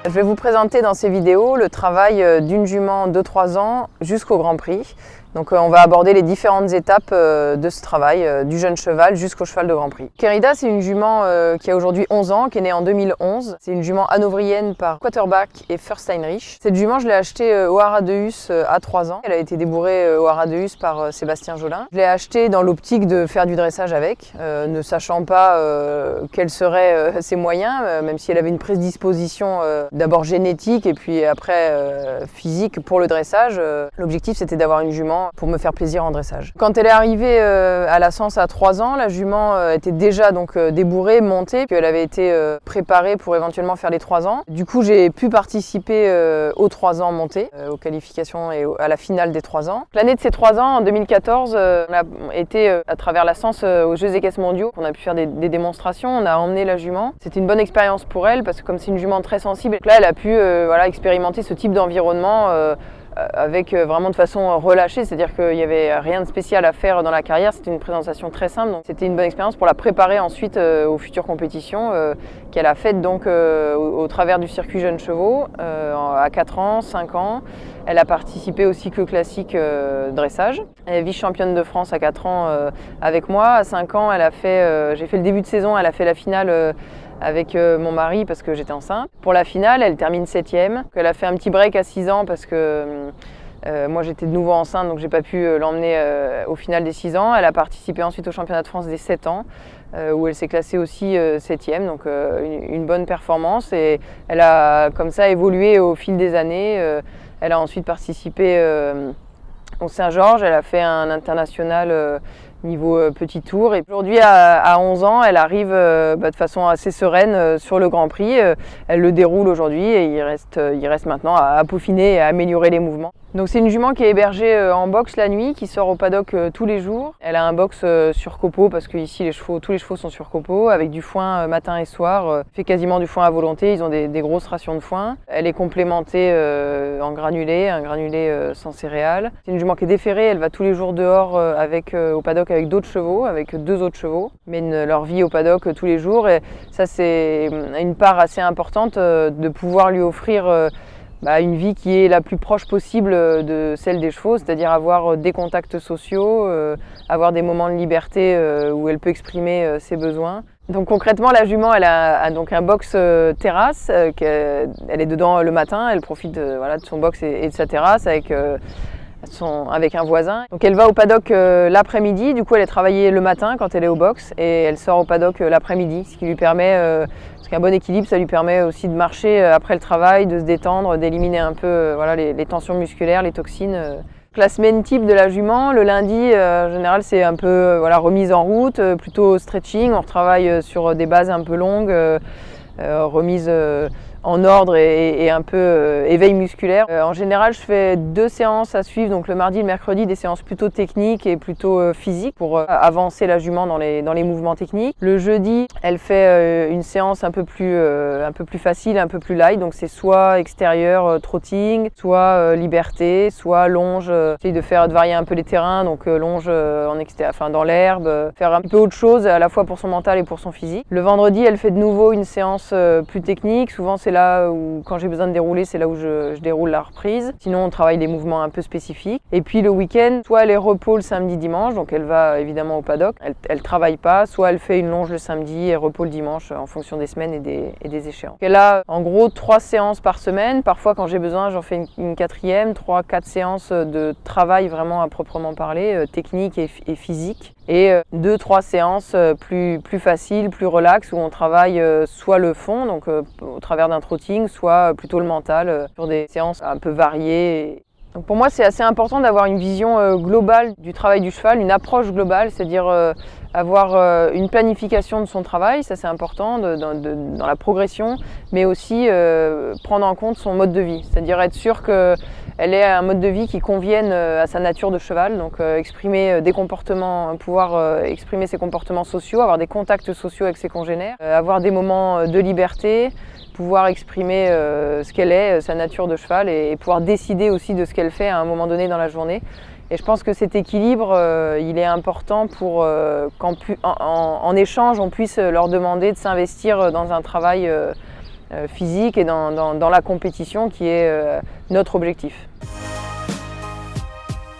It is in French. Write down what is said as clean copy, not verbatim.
Je vais vous présenter dans ces vidéos le travail d'une jument de 3 ans jusqu'au Grand Prix. Donc on va aborder les différentes étapes de ce travail, du jeune cheval jusqu'au cheval de Grand Prix. Querida, c'est une jument qui a aujourd'hui 11 ans, qui est née en 2011. C'est une jument hanovrienne par Quarterback et Fürsteinrich. Cette jument, je l'ai achetée au Haras de Hus à 3 ans. Elle a été débourrée au Haras de Hus par Sébastien Jolin. Je l'ai achetée dans l'optique de faire du dressage avec, ne sachant pas quels seraient ses moyens, même si elle avait une prédisposition d'abord génétique et puis après physique pour le dressage. L'objectif, c'était d'avoir une jument pour me faire plaisir en dressage. Quand elle est arrivée à la Sens à 3 ans, la jument était déjà donc débourrée, montée, puis elle avait été préparée pour éventuellement faire les 3 ans. Du coup, j'ai pu participer aux 3 ans montées, aux qualifications et à la finale des 3 ans. L'année de ces 3 ans, en 2014, on a été à travers la Sens aux Jeux équestres mondiaux. On a pu faire des démonstrations, on a emmené la jument. C'était une bonne expérience pour elle parce que comme c'est une jument très sensible, là elle a pu expérimenter ce type d'environnement avec vraiment de façon relâchée, c'est-à-dire qu'il n'y avait rien de spécial à faire dans la carrière, c'était une présentation très simple, donc c'était une bonne expérience pour la préparer ensuite aux futures compétitions qu'elle a faites donc au travers du circuit jeunes chevaux à 4 ans, 5 ans. Elle a participé au cycle classique dressage. Elle est vice-championne de France à 4 ans avec moi. À 5 ans, j'ai fait le début de saison, elle a fait la finale avec mon mari parce que j'étais enceinte. Pour la finale, elle termine 7e. Elle a fait un petit break à 6 ans parce que moi j'étais de nouveau enceinte, donc j'ai pas pu l'emmener au final des 6 ans. Elle a participé ensuite au championnat de France des 7 ans où elle s'est classée aussi 7e, donc une bonne performance. Et elle a comme ça évolué au fil des années. Elle a ensuite participé au Saint-Georges, elle a fait un international niveau petit tour. Et aujourd'hui, à 11 ans, elle arrive de façon assez sereine sur le Grand Prix. Elle le déroule aujourd'hui et il reste maintenant à peaufiner et à améliorer les mouvements. Donc c'est une jument qui est hébergée en box la nuit, qui sort au paddock tous les jours. Elle a un box sur copeaux parce que ici tous les chevaux sont sur copeaux, avec du foin matin et soir. Fait quasiment du foin à volonté, ils ont des grosses rations de foin. Elle est complémentée en granulé, un granulé sans céréales. C'est une jument qui est déférée, elle va tous les jours dehors au paddock avec d'autres chevaux, avec 2 autres chevaux, mènent leur vie au paddock tous les jours. Et ça c'est une part assez importante de pouvoir lui offrir une vie qui est la plus proche possible de celle des chevaux, c'est-à-dire avoir des contacts sociaux, avoir des moments de liberté où elle peut exprimer ses besoins. Donc concrètement, la jument, elle a donc un box terrasse, elle est dedans le matin, elle profite de son box et de sa terrasse avec un voisin. Donc elle va au paddock l'après-midi, du coup elle est travaillée le matin quand elle est au box et elle sort au paddock l'après-midi, ce qui lui permet parce qu'un bon équilibre, ça lui permet aussi de marcher après le travail, de se détendre, d'éliminer un peu les tensions musculaires, les toxines. La semaine type de la jument, le lundi, en général, c'est un peu remise en route, plutôt stretching. On retravaille sur des bases un peu longues, remise en ordre et un peu éveil musculaire. En général, je fais 2 séances à suivre, donc le mardi et le mercredi, des séances plutôt techniques et plutôt physiques pour avancer la jument dans les mouvements techniques. Le jeudi, elle fait une séance un peu plus facile, un peu plus light, donc c'est soit extérieur, trotting, soit liberté, soit longe. J'essaye de varier un peu les terrains, donc longe dans l'herbe, faire un peu autre chose à la fois pour son mental et pour son physique. Le vendredi, elle fait de nouveau une séance plus technique, souvent c'est là où, quand j'ai besoin de dérouler, c'est là où je déroule la reprise. Sinon, on travaille des mouvements un peu spécifiques. Et puis le week-end, soit elle est repos le samedi, dimanche, donc elle va évidemment au paddock, elle travaille pas, soit elle fait une longe le samedi et repos le dimanche en fonction des semaines et des échéances. Elle a en gros 3 séances par semaine. Parfois, quand j'ai besoin, j'en fais une 4e, 3-4 séances de travail vraiment à proprement parler, technique et physique. Et 2-3 séances plus faciles, plus relax, où on travaille soit le fond, donc au travers d'un trotting, soit plutôt le mental, sur des séances un peu variées. Donc pour moi, c'est assez important d'avoir une vision globale du travail du cheval, une approche globale, c'est-à-dire avoir une planification de son travail, ça c'est important dans la progression, mais aussi prendre en compte son mode de vie, c'est-à-dire être sûr qu'elle ait un mode de vie qui convienne à sa nature de cheval, donc exprimer des comportements, pouvoir exprimer ses comportements sociaux, avoir des contacts sociaux avec ses congénères, avoir des moments de liberté, pouvoir exprimer ce qu'elle est, sa nature de cheval et pouvoir décider aussi de ce qu'elle fait à un moment donné dans la journée. Et je pense que cet équilibre, il est important pour qu'en échange, on puisse leur demander de s'investir dans un travail physique et dans la compétition qui est notre objectif.